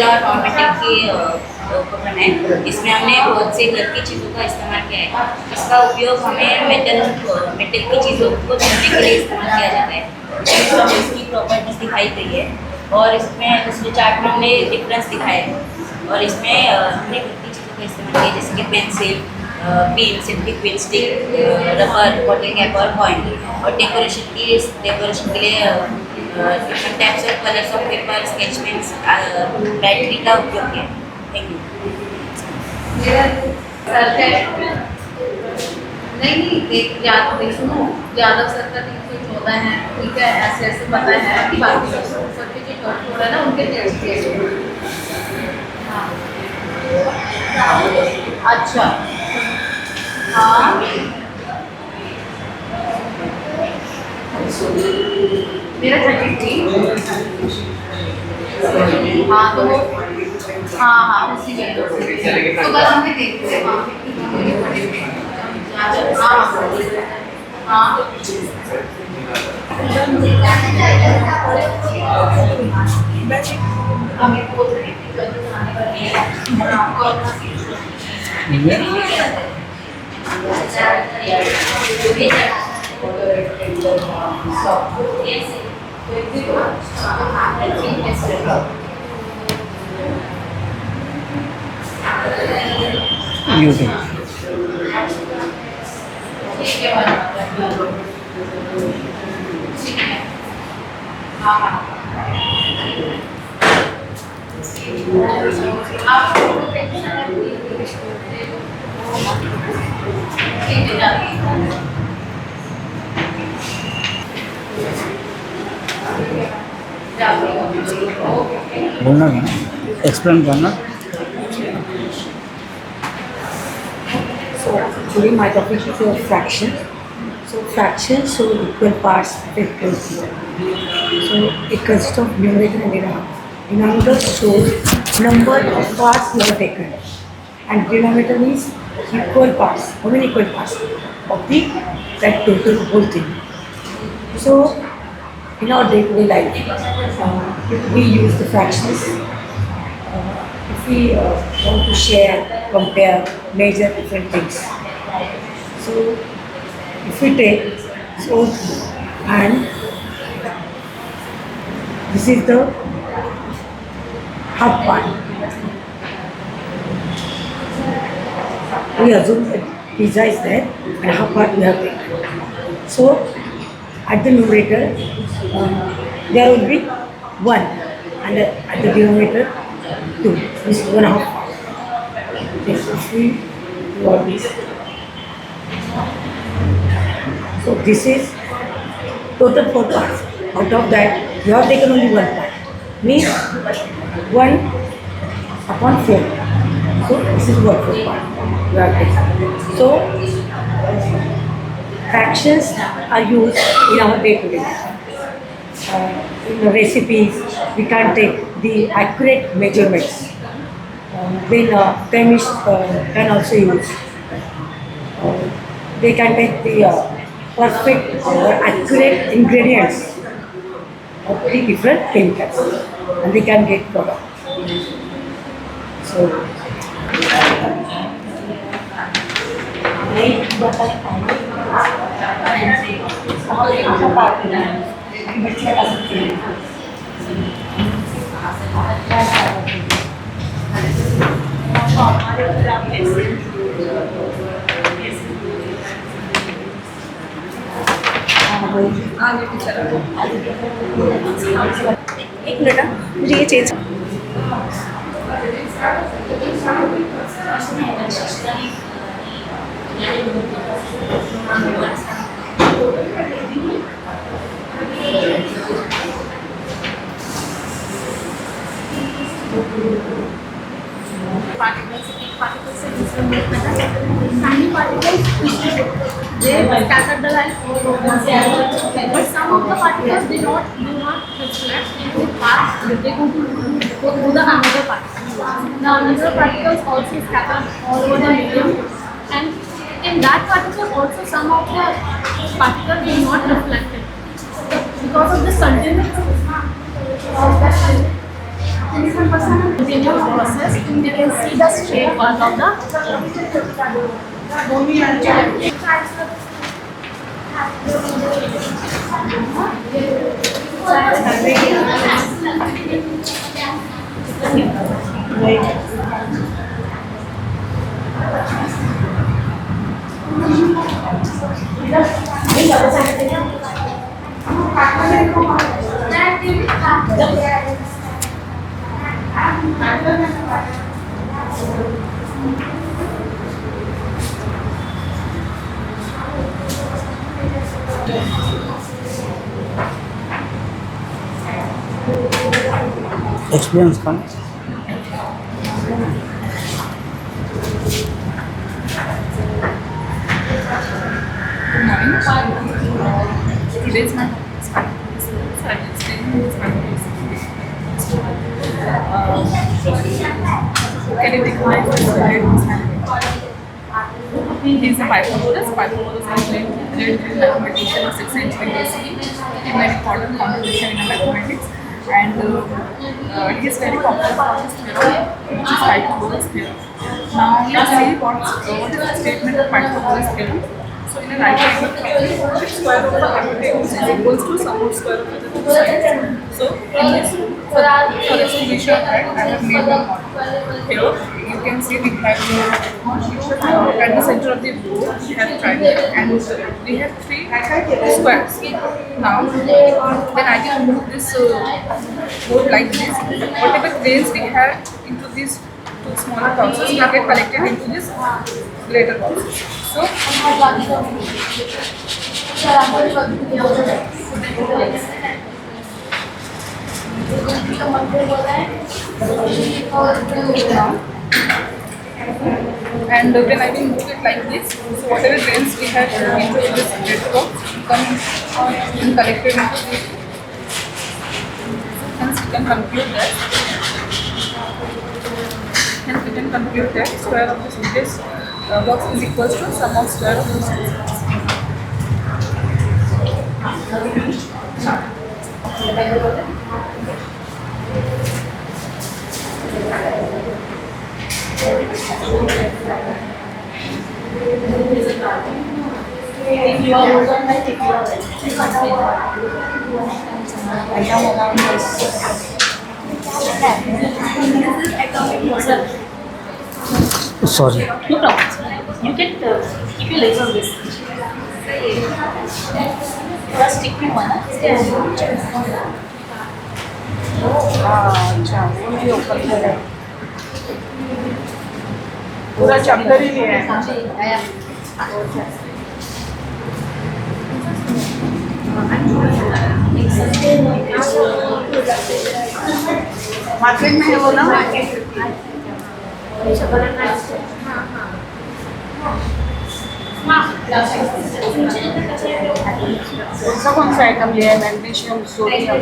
Automatic के उपकरण है। इसमें हमने बहुत से घर की चीज़ों का इस्तेमाल किया है। इसका उपयोग हमें मेटल की चीज़ों को जोड़ने के लिए इस्तेमाल किया जाता है। इसमें इसकी प्रॉपर्टीज दिखाई गई है और इसमें दूसरे चार्ट में हमने डिफरेंस दिखाया है। और इसमें हमने घर की चीज़ों का इस्तेमाल किया जैसे कि pencil, pin, liquid stick, rubber, bottle cap और कॉइन। और डेकोरेशन के लिए different types of colours of paper, sketch pens, battery का उपयोग किया। Thank you. मेरा सर का नहीं नहीं देख याद देख सुनो यादव सर का 314 है, ठीक है, ऐसे ऐसे पता है कि बाकी सर के जो थर्ड फ्लोर है ना उनके टेस्ट किए। हाँ अच्छा हाँ मेरा 33। हाँ तो वो हाँ हाँ उसी में तो कल हमने देखे थे वहाँ पे कि मेरे बड़े हाँ हाँ हमें बोल रही थी कल आने वाली है आपको अपना यूट्यूब बोलना क्या एक्सप्लेन करना। So today my topic is fraction. So fractions show equal parts of equal people. So it consists of numerator and denominator. Denominator shows number of parts you have taken, and denominator means equal parts. How many equal parts of the that total whole thing? So in our day-to-day life, we use the fractions. If we want to share, compare, measure different things. So if we take so and this is the half part. We assume that pizza is there and half part we have taken. So at the numerator there will be 1 and at the denominator 2. This is 1/2 part. Yes, if we do all this. So this is total 4 parts. Out of that you have taken only 1 part. Means 1/4. So this is what 4 part you have taken. So fractions are used in our day-to-day life. In the recipes, we can take the accurate measurements. Then chemists can also use. They can take the perfect or accurate ingredients of the different chemicals, and they can get product. So. एक minute मुझे ये change particles से दूसरे movement है tiny particles they scatter the light but some of the particles do not reflect in the path they go to the another particle. The another particles also scatter all over the medium, and in that particle also some of the particles do not reflect it because of the continuous of that Continue process. You can see the straight part of the experience का Today's my starting this so I will explain this can you recognize this he is a biologist. Biologist has been mathematician of 6th century BC in very important contribution in mathematics, and he is very popular for his theorem, which is Pythagoras theorem. Now let's see what is the statement of Pythagoras theorem. So in a right angle triangle, the square of the hypotenuse is equals to sum of square of the two sides. So in this, for the solution that I have made the model. Here you can see we have at the center of the board we have triangle and we have three squares. Now then I can move this board like this. Whatever grains we have into these two smaller boxes will get collected into this greater boxes. So and when I will move it like this, so whatever grains we have into this greater box come collected into this. Hence we can conclude that square of this box is equals to sum of square of this. Sorry no problem. You can keep your legs on this. Just stick to one. अच्छा ये ऊपर से है पूरा chapter ही है market में है वो ना कौन सा आइटम लिया है magnesium sodium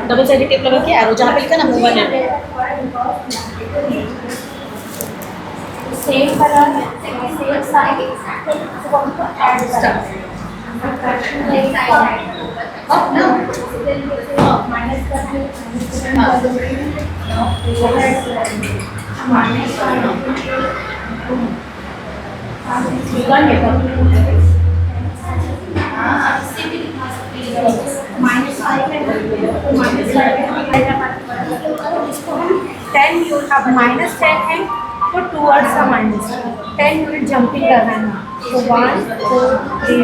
double sided tape लगा के एरो जहाँ पे लिखा ना मूव है same color, same size, so want to add stuff. Up now, then we say minus करके minus टेन यू अब माइनस 10 है तो towards the minus 10 unit jumping करना है तो 1 2 3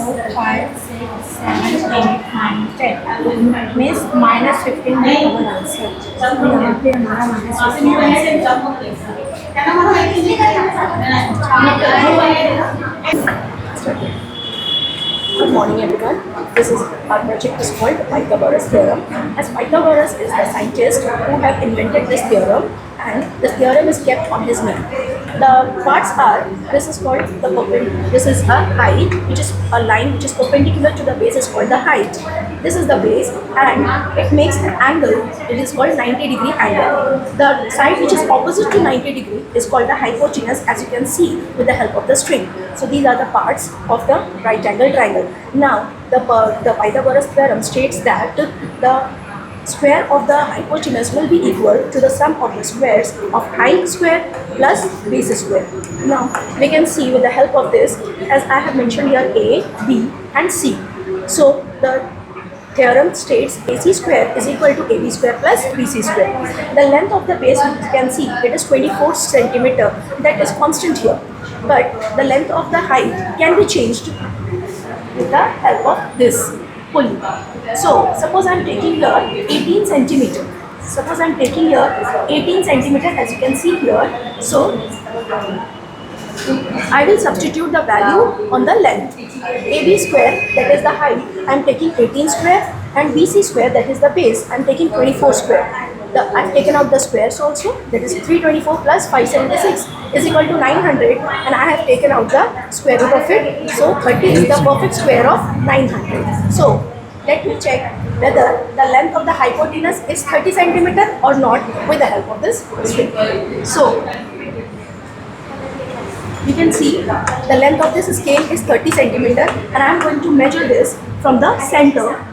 4 5 6 7 8 9 10 मीन्स माइनस 15 में आंसर यहाँ पे हमारा minus 15 Good morning everyone. This is our project is called Pythagoras theorem. As Pythagoras is the scientist who have invented this theorem and this theorem is kept on his name. The parts are, this is called the this is a height which is a line which is perpendicular to the base is called the height. This is the base and it makes an angle, it is called 90-degree angle. The side which is opposite to 90-degree is called the hypotenuse, as you can see with the help of the string. So these are the parts of the right angle triangle. Now the Pythagoras theorem states that the square of the hypotenuse will be equal to the sum of the squares of height square plus base square. Now we can see with the help of this, as I have mentioned here, A, B and C. So the theorem states AC square is equal to AB square plus BC square. The length of the base, you can see it is 24 centimeter, that is constant here. But the length of the height can be changed with the help of this pulley. So suppose I am taking here 18 centimeter. Suppose I am taking here 18 centimeter, as you can see here. So I will substitute the value on the length. AB square, that is the height, I am taking 18 square, and BC square, that is the base, I am taking 24 square. I have taken out the squares also, that is 324 plus 576 is equal to 900, and I have taken out the square root of it. So 30 is the perfect square of 900. So let me check whether the length of the hypotenuse is 30 centimeter or not with the help of this string. So you can see the length of this scale is 30 centimeter, and I am going to measure this from the center.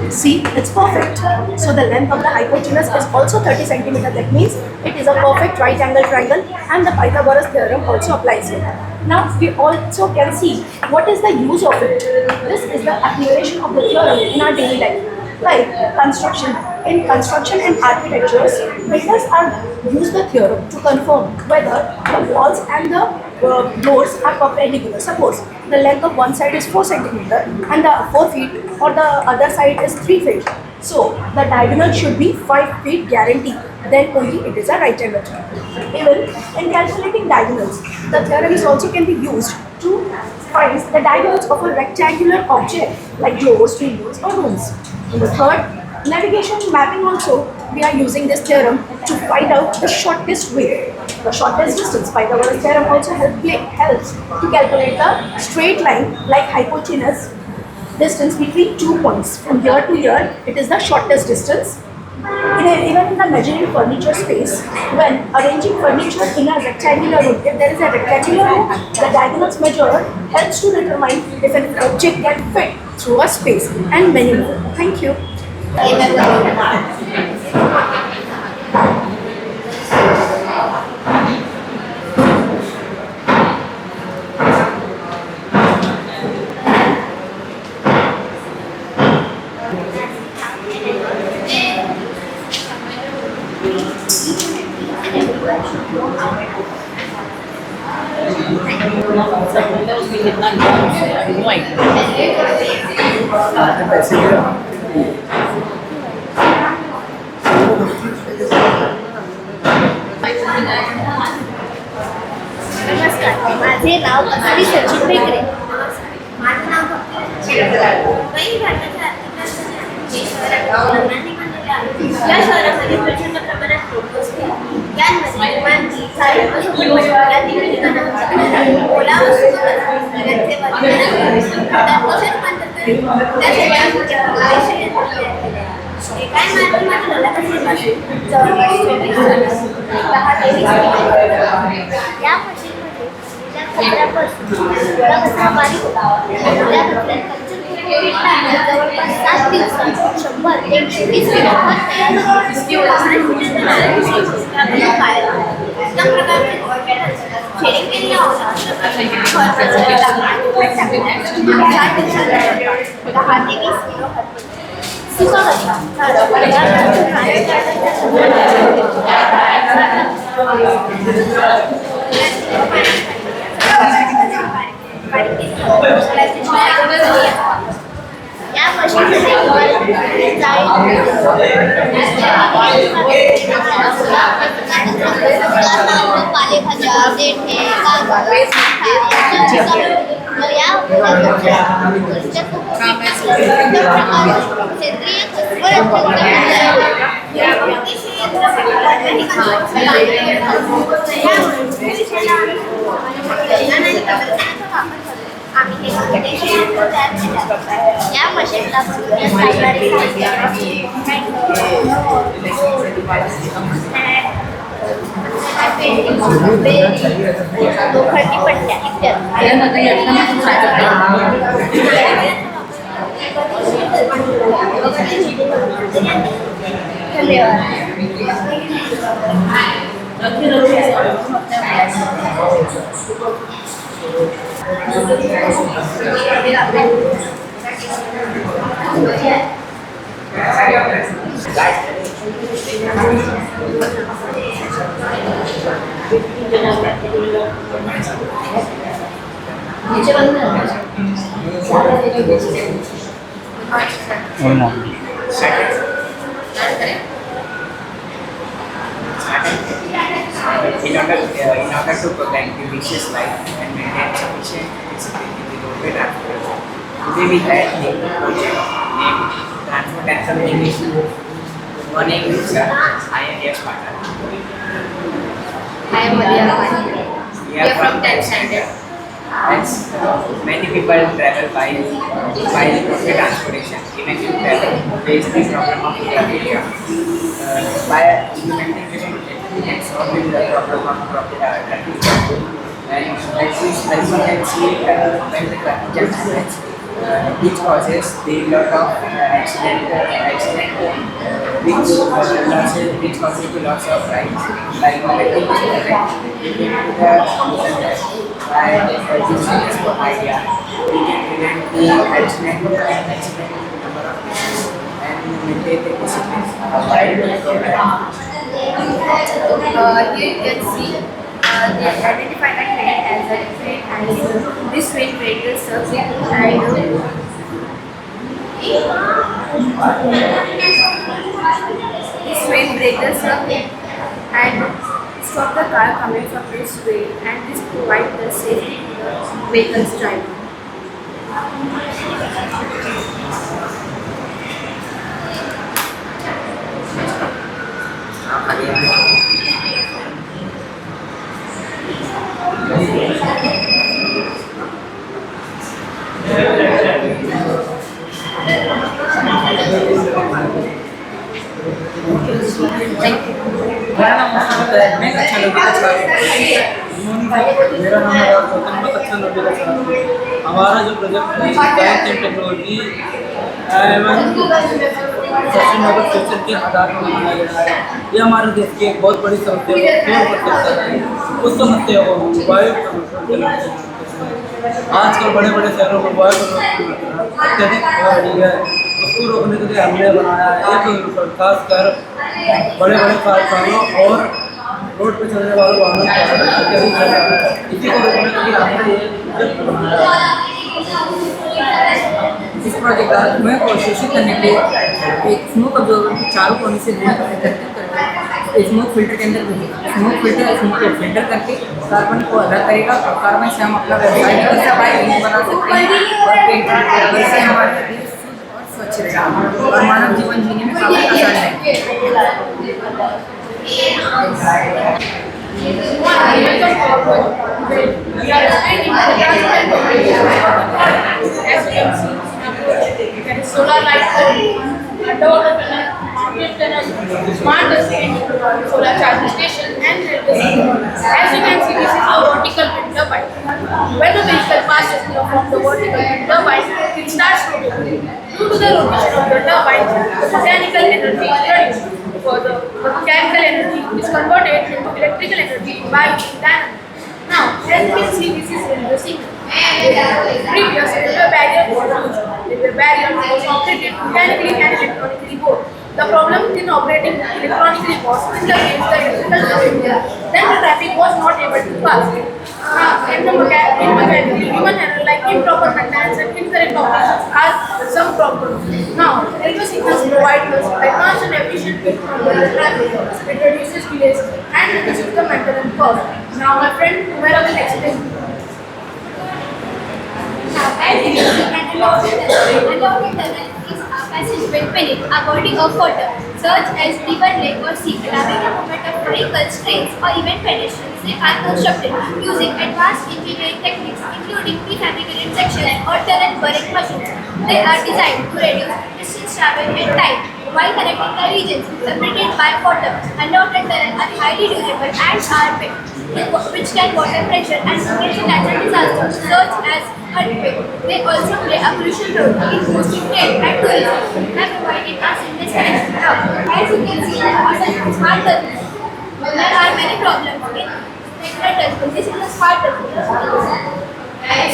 See, it's perfect. So the length of the hypotenuse is also 30 centimeter. That means it is a perfect right angle triangle, and the Pythagoras theorem also applies here. Now we also can see what is the use of it. This is the application of the theorem in our daily life, like construction. In construction and architectures, builders use the theorem to confirm whether the walls and the doors are perpendicular. Suppose the length of one side is 4 centimeter and the 4 feet, or the other side is 3 feet. So the diagonal should be 5 feet guaranteed. Then only it is a right angle triangle. Even in calculating diagonals, the theorem is also can be used to find the diagonals of a rectangular object like doors, windows, or rooms. In the third, navigation mapping also, we are using this theorem to find out the shortest way, the shortest distance. Pythagoras theorem also helps to calculate the straight line like hypotenuse distance between 2 points. From here to here, it is the shortest distance. Even in the measuring furniture space, when arranging furniture in a rectangular room, if there is a rectangular room, the diagonals measured helps to determine if an object can fit through a space, and many more. Thank you. नमस्कार, माझे नाव श्री सचिन बेकरे. माझं नाव वही भारताच्या या शहरामध्ये प्रचंड प्रमाणात लोक असतील. यांमध्ये मानवी ओला वस्तू काय मला जवळपास 24 या मशीनमध्ये कचऱ्यापासून कचरा बारीक त्या कचऱ्यात जवळपास 7 दिवसात 100 ते 120 किलो खत तयार त्या प्रकारचे शेडिंग केलेली औषध 4 दिवसात 10 ते 20 किलो खत सुका या पालेभाज्या देठे या मशीनला लोखंडी पट्ट्या Good morning. In order to protect the vicious life and maintain sufficient discipline in the roadway transport, today we had a new project named Transport and Communication. One name is I am Yash Patel. I am Madhya. We are from 10th standard. As many people travel by roadway transportation, even if travel face the problem of traffic jam. By implementing this project, we can solve the problem of traffic jam. And as you can see, when the traffic jam happens, which causes the lot of accident, which causes the loss of lives. By implementing this project, we can do the by using this idea, we can prevent the accident number of cases and maintain the discipline while the program. Here you can see they identify a train as a train and this train vehicle serves it this train breakers serve it and stop the car coming from this way and this provides the safety to the vehicle's driver. मेरा नाम मोहम्मद है, मैं अच्छा नबी का मेरा नाम मोहम्मद अच्छा नबी का हमारा जो प्रोजेक्ट है साइंस एंड टेक्नोलॉजी एवं सस्टेनेबल फ्यूचर के आधार पर बनाया गया है। ये हमारे देश की एक बहुत बड़ी समस्या को दूर कर सकता है। उस समस्या को वायु प्रदूषण आजकल बड़े बड़े शहरों में वायु प्रदूषण अत्यधिक हो रही है। उसको रोकने के लिए हमने बनाया है एक खासकर बड़े बड़े कारखानों और रोड पर चलने वाले वाहनों इसी को रोकने के लिए हमने ये प्रोजेक्ट बनाया है। इस प्रोजेक्ट में कोशिश करने के लिए एक स्मोक ऑब्जर्वर के चारों कोने से स्मोक फिल्टर के अंदर भेजेगा। स्मोक फिल्टर करके कार्बन को अलग करेगा और कार्बन से हम अपना व्यवसाय भी कर पाएंगे, बना सकते हैं और इससे हमारे देश शुद्ध और स्वच्छ रहेगा और मानव जीवन जीने में काफ़ी आसान Solar light, door smart solar charging station and railway system. As you can see, this is a vertical wind turbine. When the vehicle passes from the vertical wind turbine, it starts rotating. Due to the rotation of the turbine, the mechanical energy is produced. For the mechanical energy is converted into electrical energy by dynamo. Now, as you can see, this is railway signal. Previous railway barrier was used. Railway barrier was operated mechanically and electronically both. The problem in operating electronically was in the case the electrical failure, then the traffic was not able to pass. In mechanically, human error like improper maintenance and incorrect operations are some problems. Now, railway signals provide us advanced and efficient way to control the traffic. It reduces delays and reduces the maintenance cost. Now, my friend Umera will explain. Underwater tunnel is a passage beneath a body of water, such as river, lake or sea, allowing the movement of vehicles, trains or even pedestrians. They are constructed using advanced engineering techniques including prefabricated sections or tunnel boring machines. They are designed to reduce distance travel and time while connecting the regions separated by water. Underwater tunnels are highly durable and are built which can water pressure and against natural disasters such as earthquake. They also play a crucial role in boosting trade and tourism by providing us seamless connection. Now, as you can see, smart tunnels. There are many problems in tunnels. This is a smart tunnel.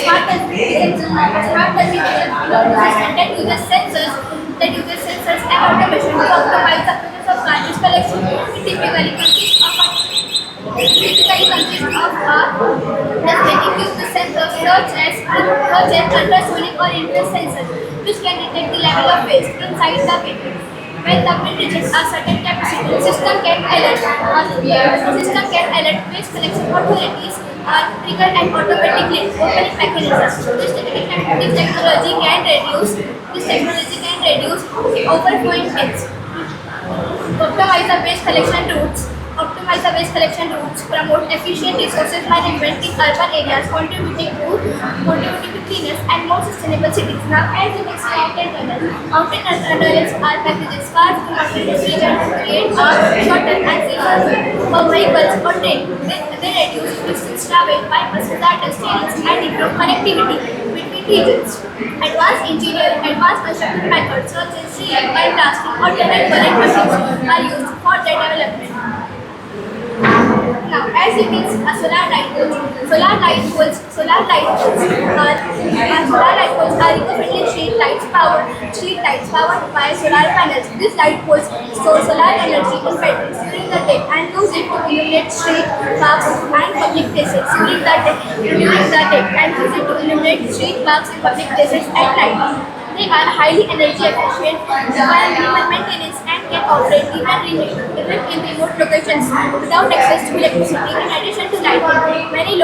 Smart tunnel is a smart tunnel system that uses sensors and automation to optimize the process of garbage collection. It typically consists of a equipped with sensors such as ultrasonic or infrared sensors, which can detect the level of waste inside the bin. When the bin reaches a certain capacity, the system can alert waste collection authorities or trigger an automatic opening mechanism. This technology can reduce overflowing bins. Optimize the waste collection routes, promote efficient resources management in urban areas, contributing to cleaners and more sustainable cities. Now, as you can see, mountain tunnels are packages scarce to mountainous regions to create a shorter and safer route for vehicles or trains. They reduce distance travel, bypass disaster steerings, and improve connectivity between regions. Advanced construction methods such as drilling, pipe blasting, or tunnel boring machines are used for their development. Now, as you can see, solar light poles are eco-friendly street lights powered by solar panels. These light poles store solar energy in batteries during the day and use it to illuminate street, parks, and public places at night. They are highly energy efficient, require minimal maintenance, and can operate even in remote locations without access to electricity. In addition to lighting, many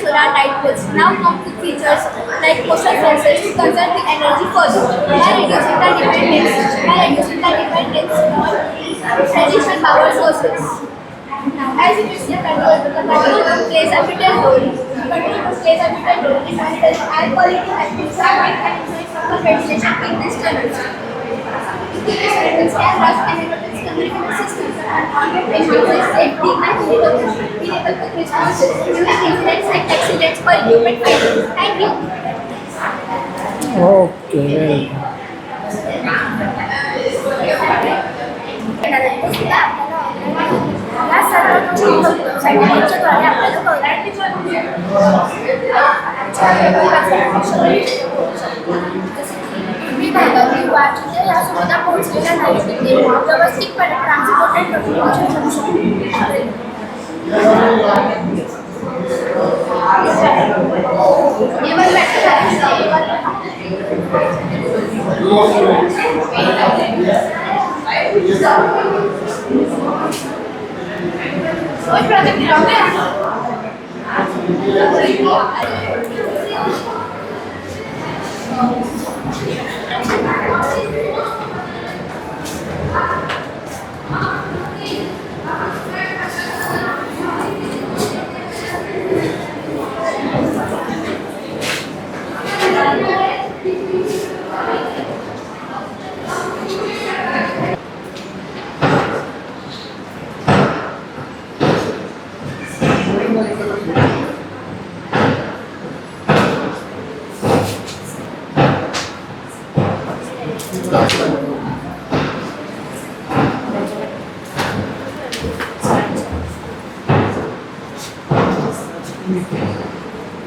solar light poles now come with features like motion sensors to conserve the energy further, by reducing the dependence on traditional power sources. Now, as you can see, the control room plays a vital role in monitoring air quality and ensuring proper ventilation in these tunnels. These tunnels can rust and emergency communication systems and enhance safety and quick responses during incidents like accidents or equipment failure. Thank you. Okay. या सर्व गोष्टी वेबसाईटद्वारे आपल्याला तुम्ही भागातील वाचून या सुविधा पोहोचलेल्या नाही तेव्हा व्यवस्थितपणे ट्रान्सपोर्ट अँड कम्युनिकेशन करू What project is on there?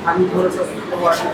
आणि थोडंसं वाढलं.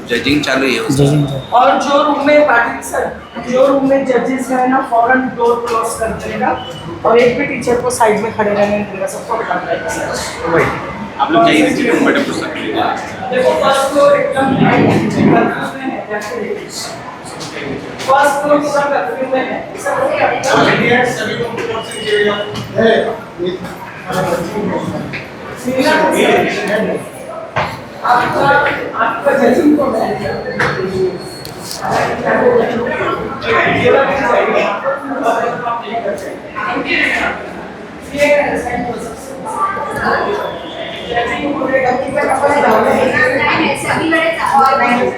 जजिंग चालू है उसका। और जो रूम में जजेस है ना फौरन डोर क्लोज कर देगा और एक भी टीचर को साइड में खड़े रहने नहीं देगा, सबको हटा देगा। आप लोग जाइए नीचे रूम में पूछ सकते हैं। देखो फर्स्ट फ्लोर एकदम फर्स्ट फ्लोर पूरा कंफ्यूज है। आपका जजिंग को सभी बड़े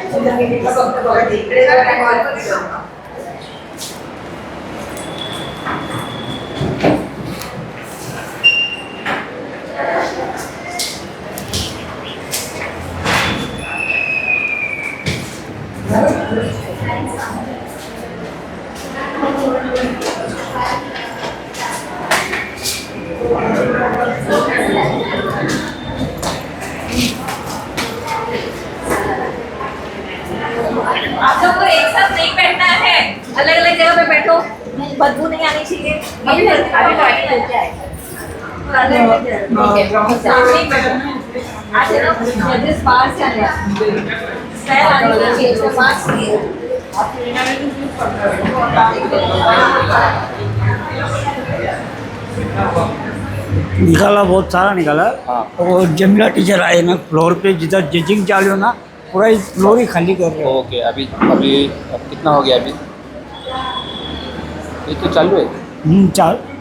आप लोग को एक साथ नहीं बैठना है, अलग अलग जगह पे बैठो, बदबू नहीं आनी चाहिए। अभी ट्राई करके आए। सामने ही बैठो। आज चलो जजेस बाहर से आ रहे हैं। स्टाइल आनी चाहिए, तो बाहर से निकाला, बहुत सारा निकाला। और जमीला टीचर आए ना फ्लोर पे, जिधर जजिंग चालू ना पूरा इस फ्लोर ही खाली कर रहे हो। ओके, अभी अभी अब कितना हो गया अभी? ये तो चालू है। चाल